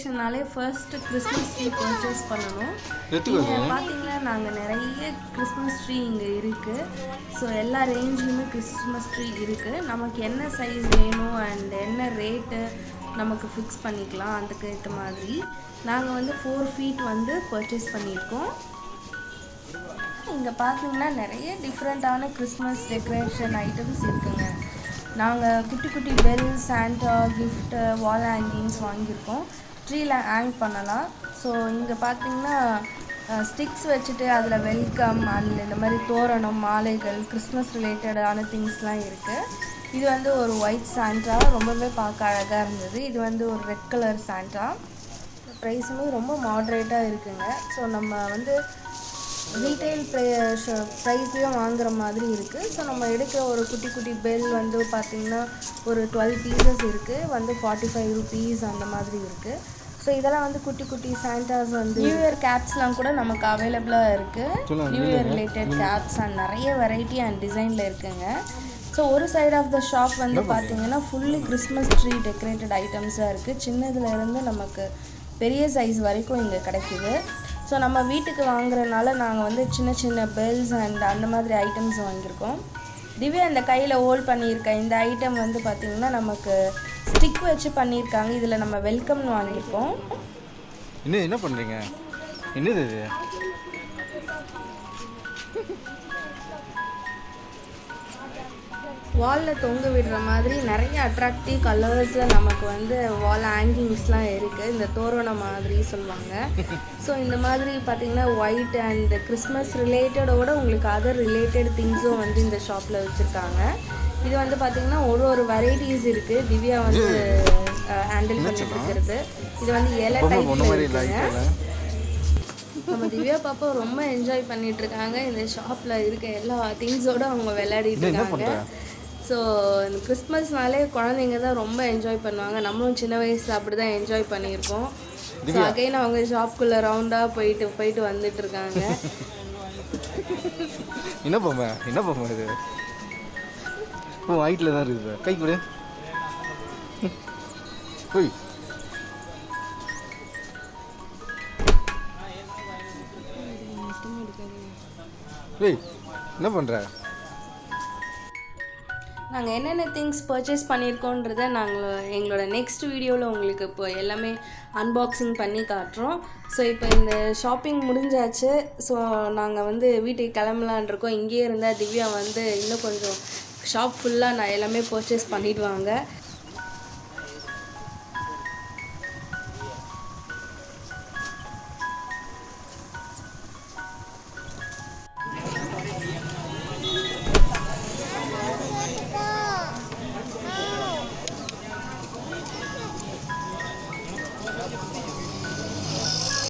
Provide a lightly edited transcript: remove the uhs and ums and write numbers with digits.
டெக்கரேஷன்னாலே first Christmas tree purchase பண்ணணும். இங்கே பார்த்தீங்கன்னா நாங்கள் நிறைய கிறிஸ்மஸ் ட்ரீ இங்கே இருக்குது. ஸோ எல்லா ரேஞ்சுமே கிறிஸ்மஸ் ட்ரீ இருக்குது. நமக்கு என்ன சைஸ் வேணும் அண்ட் என்ன ரேட்டு நமக்கு ஃபிக்ஸ் பண்ணிக்கலாம். அதுக்கு ஏற்ற மாதிரி நாங்கள் வந்து 4 feet வந்து பர்ச்சேஸ் பண்ணியிருக்கோம். இங்கே பார்த்தீங்கன்னா நிறைய டிஃப்ரெண்ட்டான கிறிஸ்மஸ் டெக்கரேஷன் ஐட்டம்ஸ் இருக்குங்க. நாங்கள் குட்டி குட்டி பெல், சாண்டா, கிஃப்ட்டு, வால் ஹேங்கிங்ஸ் வாங்கியிருக்கோம். ட்ரீயில் ஹேங் பண்ணலாம். ஸோ இங்கே பார்த்தீங்கன்னா ஸ்டிக்ஸ் வச்சுட்டு அதில் வெல்கம் அண்ட் இந்த மாதிரி தோரணம், மாலைகள், கிறிஸ்மஸ் ரிலேட்டடான திங்ஸ்லாம் இருக்குது. இது வந்து ஒரு ஒயிட் சாண்டா, ரொம்பவே பார்க்க அழகாக இருந்தது. இது வந்து ஒரு ரெட் கலர் சாண்டா. ப்ரைஸுமே ரொம்ப மாட்ரேட்டாக இருக்குங்க. ஸோ நம்ம வந்து ரீட்டைல் ப்ரைஸ்லேயும் வாங்குகிற மாதிரி இருக்குது. ஸோ நம்ம எடுக்கிற ஒரு குட்டி குட்டி பெல் வந்து பார்த்திங்கன்னா ஒரு 12 pieces இருக்குது, வந்து 45 rupees அந்த மாதிரி இருக்குது. ஸோ இதெல்லாம் வந்து குட்டி குட்டி சாண்டாஸ் வந்து நியூ இயர் கேப்ஸ்லாம் கூட நமக்கு அவைலபிளாக இருக்குது. New year related caps and நிறைய வெரைட்டி அண்ட் டிசைனில் இருக்குங்க. ஸோ ஒரு சைட் ஆஃப் த ஷாப் வந்து பார்த்திங்கன்னா ஃபுல்லி கிறிஸ்மஸ் ட்ரீ டெக்கரேட்டட் ஐட்டம்ஸாக இருக்குது. சின்னதுலேருந்து நமக்கு பெரிய சைஸ் வரைக்கும் இங்கே கிடைக்கிது. ஸோ நம்ம வீட்டுக்கு வாங்குறதுனால நாங்கள் வந்து சின்ன சின்ன பெல்ஸ் அண்ட் அந்த மாதிரி ஐட்டம்ஸ் வாங்கியிருக்கோம். திவ்யா இந்த கையில் ஹோல்ட் பண்ணியிருக்க இந்த ஐட்டம் வந்து பார்த்திங்கன்னா நமக்கு ஸ்டிக் வச்சு பண்ணியிருக்காங்க. இதில் நம்ம வெல்கம்னு வாங்கியிருக்கோம். என்ன பண்ணுறீங்க? என்னது இது? வாலில் தொங்க விடுற மாதிரி நிறைய அட்ராக்டிவ் கலர்ஸில் நமக்கு வந்து வால் ஹேங்கிங்ஸ்லாம் இருக்குது. இந்த தோரணம் மாதிரி சொல்லுவாங்க. ஸோ இந்த மாதிரி பார்த்திங்கன்னா ஒயிட் அண்ட் கிறிஸ்மஸ் ரிலேட்டடோட உங்களுக்கு அதர் ரிலேட்டட் திங்ஸும் வந்து இந்த ஷாப்பில் வச்சுருக்காங்க. இது வந்து பார்த்திங்கன்னா ஒரு வெரைட்டிஸ் இருக்குது. திவ்யா வந்து ஹேண்டில் பண்ணிட்டு இருக்கிறது. இது வந்து இலை டைப்பில் இருக்குங்க. நம்ம திவ்யா பாப்பா ரொம்ப என்ஜாய் பண்ணிட்டு இருக்காங்க. இந்த ஷாப்பில் இருக்க எல்லா திங்ஸோடு அவங்க விளையாடிட்டு இருக்காங்க. ஸோ இந்த கிறிஸ்மஸ்னாலே குழந்தைங்க தான் ரொம்ப என்ஜாய் பண்ணுவாங்க. நம்மளும் சின்ன வயசில் அப்படி தான் என்ஜாய் பண்ணியிருக்கோம். ஸோ அகைன் அவங்க ஷாப்புக்குள்ளே ரவுண்டாக போயிட்டு வந்துட்டு இருக்காங்க. என்ன பொம்மை இது? ஓ, ஹைட்டில் தான் இருக்குது. கை கொடு. போய் என்ன பண்ணுற? நாங்கள் என்னென்ன திங்ஸ் பர்ச்சேஸ் பண்ணியிருக்கோன்றதை நாங்கள் எங்களோட நெக்ஸ்ட் வீடியோவில் உங்களுக்கு இப்போ எல்லாமே அன்பாக்சிங் பண்ணி காட்டுறோம். ஸோ இப்போ இந்த ஷாப்பிங் முடிஞ்சாச்சு. ஸோ நாங்கள் வந்து வீட்டுக்கு கிளம்பலான் இருக்கோம். இங்கேயே இருந்தால் திவ்யா வந்து இன்னும் கொஞ்சம் ஷாப் ஃபுல்லாக நான் எல்லாமே பர்ச்சேஸ் பண்ணிடுவாங்க.